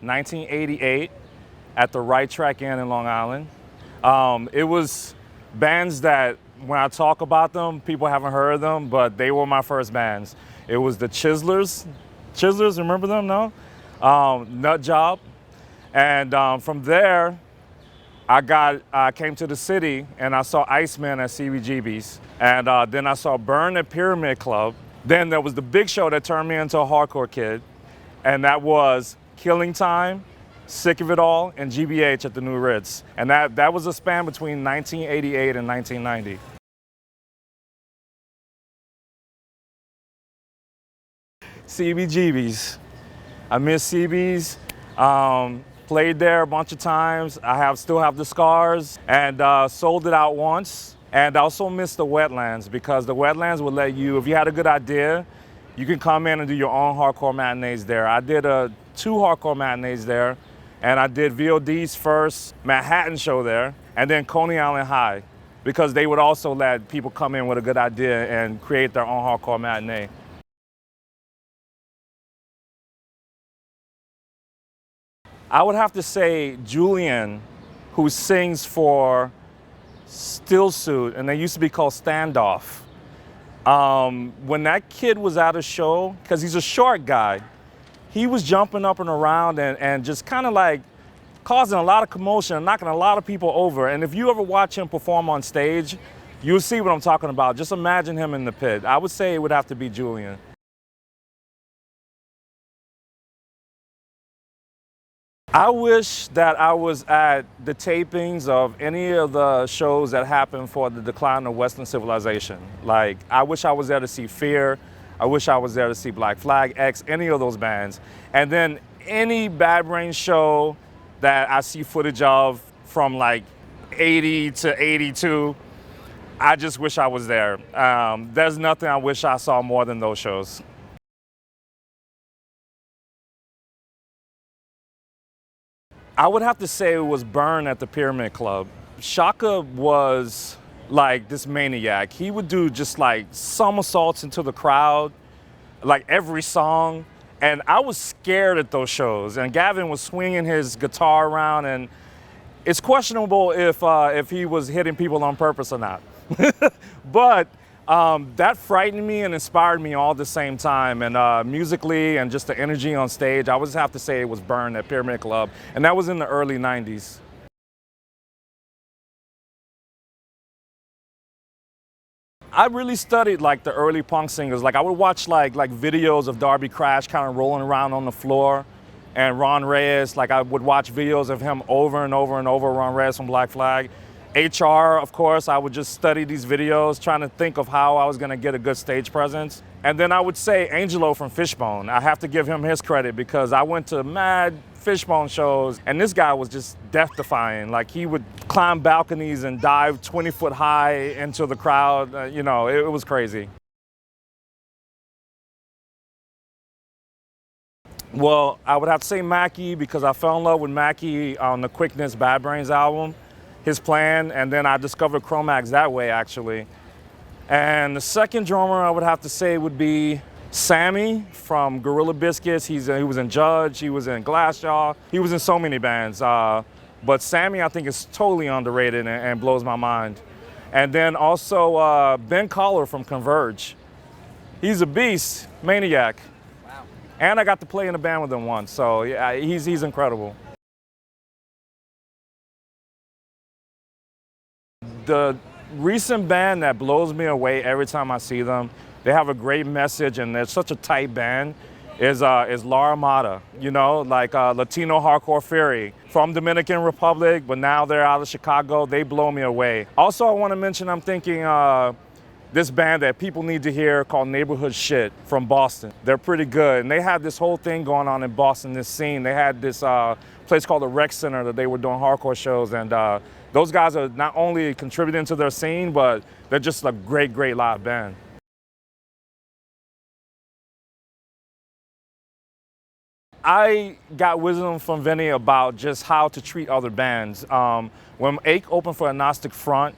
1988 at the Right Track Inn in Long Island. It was bands that, when I talk about them, people haven't heard of them, but they were my first bands. It was the Chislers. Chislers, remember them, no? Nut Job. And from there, I came to the city and I saw Iceman at CBGBs. And then I saw Burn at Pyramid Club. Then there was the big show that turned me into a hardcore kid. And that was Killing Time, Sick of It All, and GBH at the New Ritz. And that was a span between 1988 and 1990. CBGBs. I miss CBs. Played there a bunch of times. I still have the scars, and sold it out once. And I also miss the Wetlands, because the Wetlands would let you, if you had a good idea, you can come in and do your own hardcore matinees there. I did 2 hardcore matinees there, and I did VOD's first Manhattan show there, and then Coney Island High, because they would also let people come in with a good idea and create their own hardcore matinee. I would have to say Julian, who sings for Still Suit, and they used to be called Standoff. When that kid was at a show, because he's a short guy, he was jumping up and around and just kind of like causing a lot of commotion and knocking a lot of people over. And if you ever watch him perform on stage, you'll see what I'm talking about. Just imagine him in the pit. I would say it would have to be Julian. I wish that I was at the tapings of any of the shows that happened for the decline of Western civilization. Like, I wish I was there to see Fear. I wish I was there to see Black Flag, X, any of those bands. And then any Bad Brain show that I see footage of from like 80 to 82, I just wish I was there. There's nothing I wish I saw more than those shows. I would have to say it was Burn at the Pyramid Club. Shaka was like this maniac. He would do just like somersaults into the crowd, like every song. And I was scared at those shows. And Gavin was swinging his guitar around, and it's questionable if he was hitting people on purpose or not. But that frightened me and inspired me all at the same time. And musically and just the energy on stage, I would have to say it was Burn at Pyramid Club. And that was in the early 90s. I really studied like the early punk singers. Like I would watch like videos of Darby Crash kind of rolling around on the floor, and Ron Reyes. Like I would watch videos of him over and over and over, Ron Reyes from Black Flag. HR, of course, I would just study these videos, trying to think of how I was gonna get a good stage presence. And then I would say Angelo from Fishbone. I have to give him his credit, because I went to mad Fishbone shows, and this guy was just death-defying. Like, he would climb balconies and dive 20 foot high into the crowd. You know, it was crazy. Well, I would have to say Mackie, because I fell in love with Mackie on the Quickness Bad Brains album, his plan, and then I discovered Chromax that way, actually. And the second drummer I would have to say would be Sammy from Gorilla Biscuits. He was in Judge, he was in Glassjaw, he was in so many bands. But Sammy, I think, is totally underrated and blows my mind. And then also Ben Collar from Converge. He's a beast, maniac. Wow. And I got to play in a band with him once, so yeah, he's incredible. The recent band that blows me away every time I see them, they have a great message and they're such a tight band, is La Ramada, you know, like Latino Hardcore Fury from Dominican Republic, but now they're out of Chicago. They blow me away. Also, I want to mention, I'm thinking this band that people need to hear called Neighborhood Shit from Boston. They're pretty good, and they had this whole thing going on in Boston, this scene. They had this place called the Rec Center that they were doing hardcore shows, and those guys are not only contributing to their scene, but they're just a great, great live band. I got wisdom from Vinny about just how to treat other bands. When Ache opened for Agnostic Front,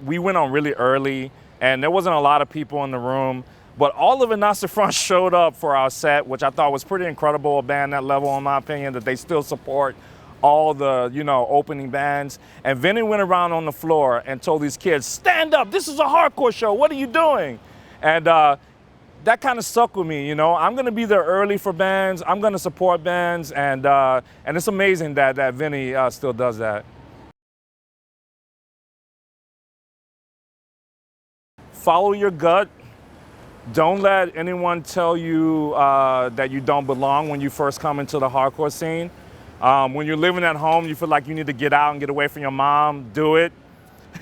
we went on really early, and there wasn't a lot of people in the room, But all of Announcer Front showed up for our set, which I thought was pretty incredible, a band that level, in my opinion, that they still support all the, opening bands. And Vinny went around on the floor and told these kids, stand up, this is a hardcore show, what are you doing? And that kind of stuck with me, I'm gonna be there early for bands, I'm gonna support bands, and it's amazing that Vinny still does that. Follow your gut. Don't let anyone tell you that you don't belong when you first come into the hardcore scene. When you're living at home, you feel like you need to get out and get away from your mom, do it.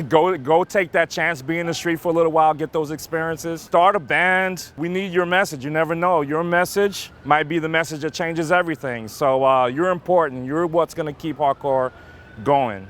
Go take that chance, be in the street for a little while, get those experiences. Start a band. We need your message. You never know. Your message might be the message that changes everything. So you're important. You're what's going to keep hardcore going.